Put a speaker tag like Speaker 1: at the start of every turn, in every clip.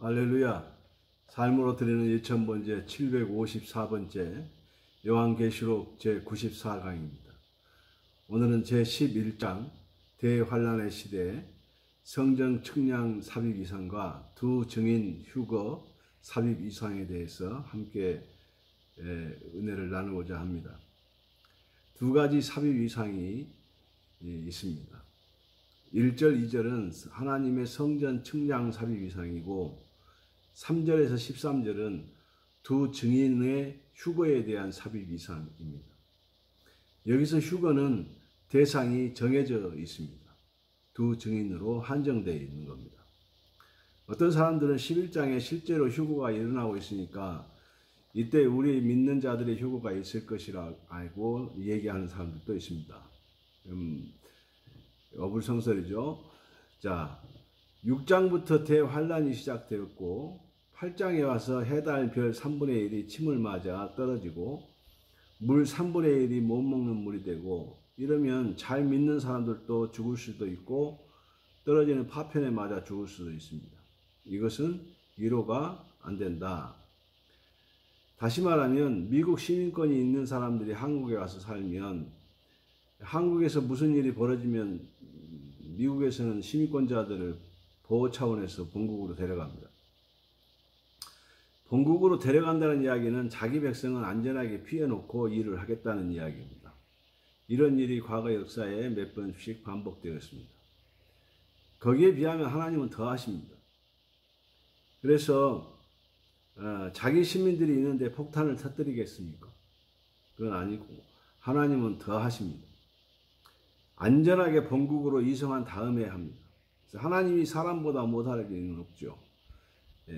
Speaker 1: 할렐루야. 삶으로 드리는 1000번째 754번째 요한계시록 제94강입니다. 오늘은 제11장 대환란의 시대 성전 측량 삽입 이상과 두 증인 휴거 삽입 이상에 대해서 함께 은혜를 나누고자 합니다. 두 가지 삽입 이상이 있습니다. 1절, 2절은 하나님의 성전 측량 삽입 이상이고 3절에서 13절은 두 증인의 휴거에 대한 삽입 이상입니다. 여기서 휴거는 대상이 정해져 있습니다. 두 증인으로 한정되어 있는 겁니다. 어떤 사람들은 11장에 실제로 휴거가 일어나고 있으니까 이때 우리 믿는 자들의 휴거가 있을 것이라 알고 얘기하는 사람들도 있습니다. 어불성설이죠. 자, 6장부터 대환란이 시작되었고 8장에 와서 해달 별 3분의 1이 침을 맞아 떨어지고 물 3분의 1이 못 먹는 물이 되고 이러면 잘 믿는 사람들도 죽을 수도 있고 떨어지는 파편에 맞아 죽을 수도 있습니다. 이것은 위로가 안 된다. 다시 말하면 미국 시민권이 있는 사람들이 한국에 와서 살면 한국에서 무슨 일이 벌어지면 미국에서는 시민권자들을 보호 차원에서 본국으로 데려갑니다. 본국으로 데려간다는 이야기는 자기 백성은 안전하게 피해놓고 일을 하겠다는 이야기입니다. 이런 일이 과거 역사에 몇 번씩 반복되었습니다. 거기에 비하면 하나님은 더 하십니다. 그래서 자기 시민들이 있는데 폭탄을 터뜨리겠습니까? 그건 아니고 하나님은 더 하십니다. 안전하게 본국으로 이송한 다음에 합니다. 하나님이 사람보다 못할 일은 없죠.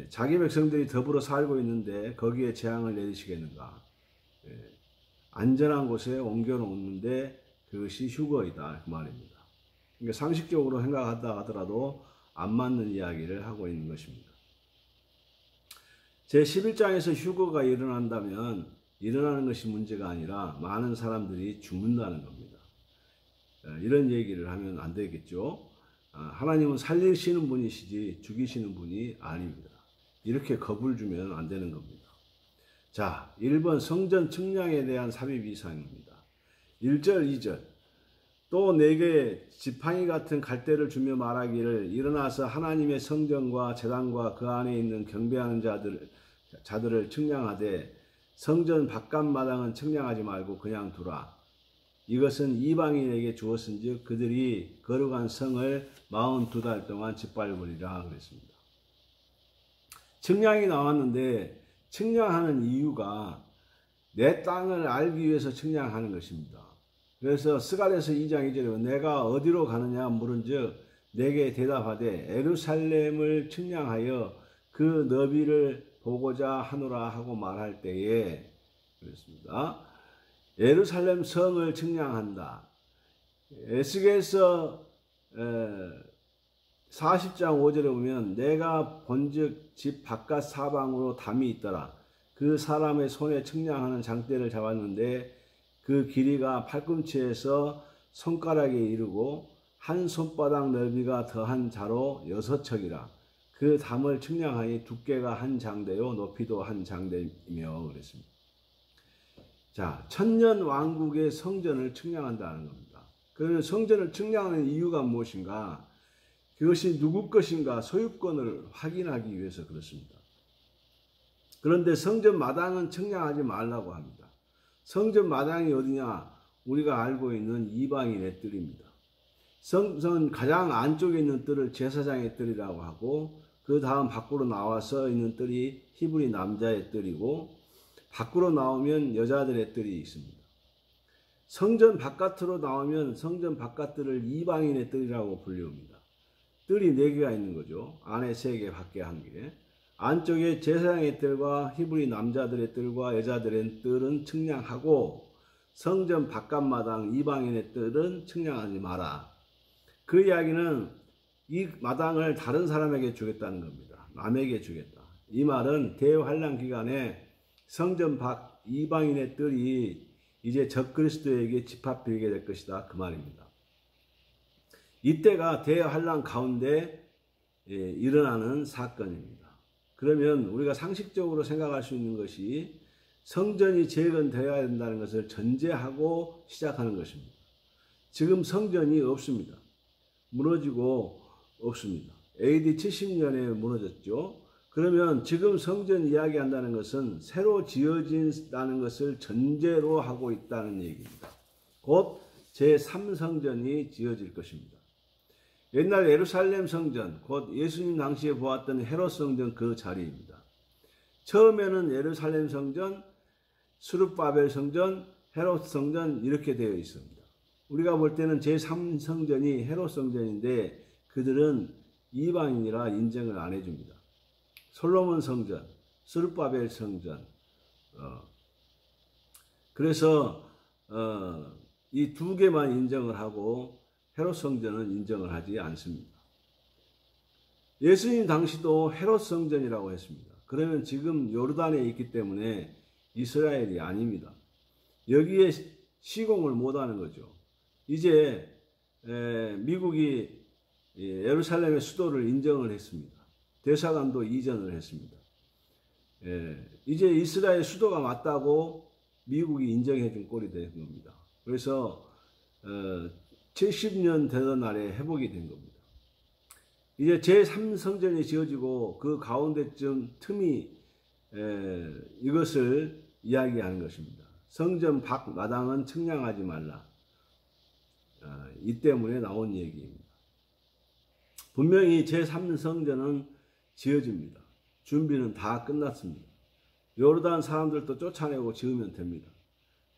Speaker 1: 자기 백성들이 더불어 살고 있는데 거기에 재앙을 내리시겠는가? 안전한 곳에 옮겨놓는데 그것이 휴거이다 그 말입니다. 그러니까 상식적으로 생각하다 하더라도 안 맞는 이야기를 하고 있는 것입니다. 제11장에서 휴거가 일어난다면 일어나는 것이 문제가 아니라 많은 사람들이 죽는다는 겁니다. 이런 얘기를 하면 안 되겠죠. 하나님은 살리시는 분이시지 죽이시는 분이 아닙니다. 이렇게 겁을 주면 안 되는 겁니다. 자, 1번 성전 측량에 대한 삽입 이상입니다. 1절, 2절 또 내게 지팡이 같은 갈대를 주며 말하기를 일어나서 하나님의 성전과 제단과 그 안에 있는 경배하는 자들을 측량하되 성전 바깥마당은 측량하지 말고 그냥 두라. 이것은 이방인에게 주었은즉 그들이 거룩한 성을 42달 동안 짓밟으리라 그랬습니다. 측량이 나왔는데 측량하는 이유가 내 땅을 알기 위해서 측량하는 것입니다. 그래서 스가랴서 2장 2절에 내가 어디로 가느냐 물은즉 내게 대답하되 예루살렘을 측량하여 그 너비를 보고자 하노라 하고 말할 때에 그랬습니다. 예루살렘 성을 측량한다. 에스겔서 40장 5절에 보면 내가 본즉 집 바깥 사방으로 담이 있더라. 그 사람의 손에 측량하는 장대를 잡았는데 그 길이가 팔꿈치에서 손가락에 이르고 한 손바닥 넓이가 더한 자로 6척이라. 그 담을 측량하니 두께가 한 장대요 높이도 한 장대이며 그랬습니다. 자, 천년 왕국의 성전을 측량한다는 겁니다. 그 성전을 측량하는 이유가 무엇인가? 그것이 누구 것인가 소유권을 확인하기 위해서 그렇습니다. 그런데 성전 마당은 측량하지 말라고 합니다. 성전 마당이 어디냐? 우리가 알고 있는 이방인의 뜰입니다. 성전 가장 안쪽에 있는 뜰을 제사장의 뜰이라고 하고 그 다음 밖으로 나와서 있는 뜰이 히브리 남자의 뜰이고 밖으로 나오면 여자들의 뜰이 있습니다. 성전 바깥으로 나오면 성전 바깥뜰을 이방인의 뜰이라고 불리웁니다. 뜰이 4개가 있는 거죠. 안에 3개, 밖에 1개. 안쪽에 제사장의 뜰과 히브리 남자들의 뜰과 여자들의 뜰은 측량하고 성전 바깥마당 이방인의 뜰은 측량하지 마라. 그 이야기는 이 마당을 다른 사람에게 주겠다는 겁니다. 남에게 주겠다. 이 말은 대환란 기간에 성전 밖 이방인의 뜰이 이제 적그리스도에게 집합되게 될 것이다 그 말입니다. 이때가 대환란 가운데 일어나는 사건입니다. 그러면 우리가 상식적으로 생각할 수 있는 것이 성전이 재건되어야 된다는 것을 전제하고 시작하는 것입니다. 지금 성전이 없습니다. 무너지고 없습니다. AD 70년에 무너졌죠. 그러면 지금 성전 이야기한다는 것은 새로 지어진다는 것을 전제로 하고 있다는 얘기입니다. 곧 제3성전이 지어질 것입니다. 옛날 예루살렘 성전, 곧 예수님 당시에 보았던 헤롯 성전 그 자리입니다. 처음에는 예루살렘 성전, 스룹바벨 성전, 헤롯 성전 이렇게 되어 있습니다. 우리가 볼 때는 제3성전이 헤롯 성전인데 그들은 이방인이라 인정을 안 해줍니다. 솔로몬 성전, 스룹바벨 성전, 그래서 이 두 개만 인정을 하고 헤롯 성전은 인정을 하지 않습니다. 예수님 당시도 헤롯 성전이라고 했습니다. 그러면 지금 요르단에 있기 때문에 이스라엘이 아닙니다. 여기에 시공을 못하는 거죠. 이제 미국이 예루살렘의 수도를 인정을 했습니다. 대사관도 이전을 했습니다. 이제 이스라엘 수도가 맞다고 미국이 인정해 준 꼴이 된 겁니다. 그래서 70년 되던 날에 회복이 된 겁니다. 이제 제3성전이 지어지고 그 가운데쯤 틈이 이것을 이야기하는 것입니다. 성전 밖 마당은 측량하지 말라. 이 때문에 나온 얘기입니다. 분명히 제3성전은 지어집니다. 준비는 다 끝났습니다. 요르단 사람들도 쫓아내고 지으면 됩니다.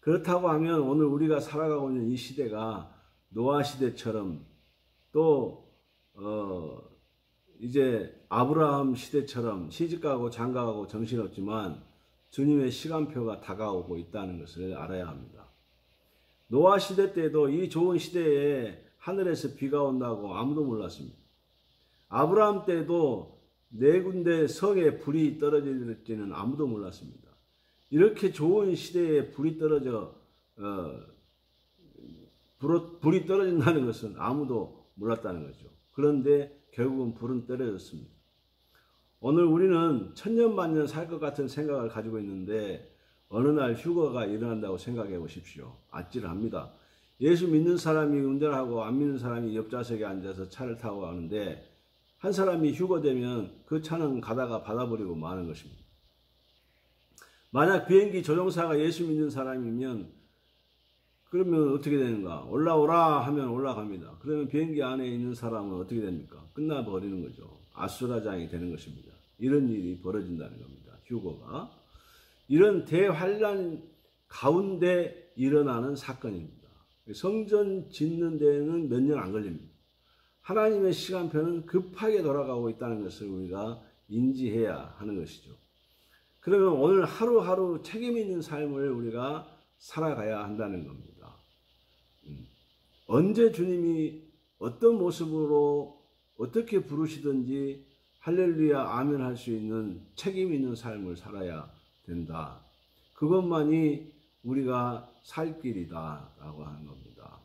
Speaker 1: 그렇다고 하면 오늘 우리가 살아가고 있는 이 시대가 노아 시대처럼 또 이제 아브라함 시대처럼 시집가고 장가가고 정신없지만 주님의 시간표가 다가오고 있다는 것을 알아야 합니다. 노아 시대 때도 이 좋은 시대에 하늘에서 비가 온다고 아무도 몰랐습니다. 아브라함 때도 4군데 성에 불이 떨어질지는 아무도 몰랐습니다. 이렇게 좋은 시대에 불이 떨어져 불이 떨어진다는 것은 아무도 몰랐다는 거죠. 그런데 결국은 불은 떨어졌습니다. 오늘 우리는 천년만년 살 것 같은 생각을 가지고 있는데 어느 날 휴거가 일어난다고 생각해 보십시오. 아찔합니다. 예수 믿는 사람이 운전하고 안 믿는 사람이 옆좌석에 앉아서 차를 타고 가는데 한 사람이 휴거되면 그 차는 가다가 받아버리고 마는 것입니다. 만약 비행기 조종사가 예수 믿는 사람이면 그러면 어떻게 되는가? 올라오라 하면 올라갑니다. 그러면 비행기 안에 있는 사람은 어떻게 됩니까? 끝나버리는 거죠. 아수라장이 되는 것입니다. 이런 일이 벌어진다는 겁니다. 휴거가. 이런 대환란 가운데 일어나는 사건입니다. 성전 짓는 데는 몇 년 안 걸립니다. 하나님의 시간표는 급하게 돌아가고 있다는 것을 우리가 인지해야 하는 것이죠. 그러면 오늘 하루하루 책임 있는 삶을 우리가 살아가야 한다는 겁니다. 언제 주님이 어떤 모습으로 어떻게 부르시든지 할렐루야 아멘 할 수 있는 책임 있는 삶을 살아야 된다. 그것만이 우리가 살 길이다 라고 하는 겁니다.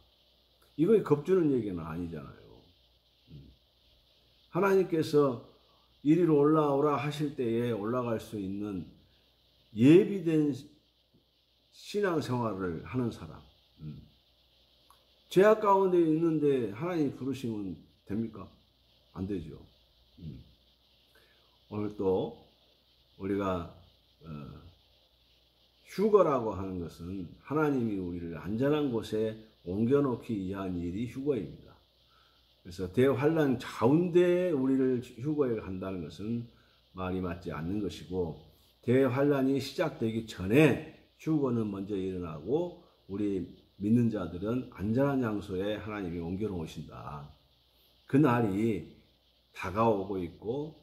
Speaker 1: 이거 겁주는 얘기는 아니잖아요. 하나님께서 이리로 올라오라 하실 때에 올라갈 수 있는 예비된 신앙생활을 하는 사람. 죄악 가운데 있는데 하나님 부르시면 됩니까? 안 되죠. 오늘 또 우리가 휴거라고 하는 것은 하나님이 우리를 안전한 곳에 옮겨놓기 위한 일이 휴거입니다. 그래서 대환란 가운데 우리를 휴거에 간다는 것은 말이 맞지 않는 것이고 대환란이 시작되기 전에 휴거는 먼저 일어나고 우리 믿는 자들은 안전한 장소에 하나님이 옮겨 놓으신다. 그 날이 다가오고 있고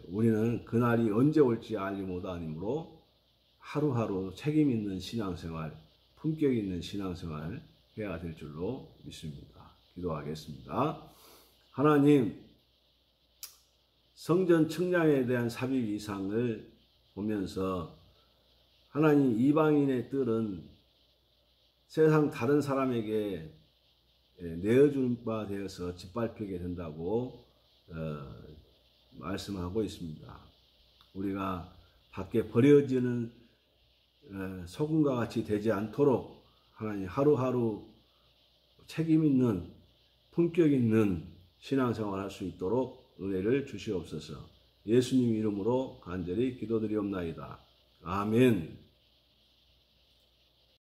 Speaker 1: 우리는 그 날이 언제 올지 알지 못하므로 하루하루 책임 있는 신앙생활, 품격 있는 신앙생활 해야 될 줄로 믿습니다. 기도하겠습니다. 하나님, 성전 측량에 대한 삽입 이상을 보면서 하나님 이방인의 뜰은 세상 다른 사람에게 내어준 바 되어서 짓밟히게 된다고 말씀하고 있습니다. 우리가 밖에 버려지는 소금과 같이 되지 않도록 하나님 하루하루 책임 있는 품격 있는 신앙생활 할 수 있도록 은혜를 주시옵소서. 예수님 이름으로 간절히 기도드리옵나이다. 아멘.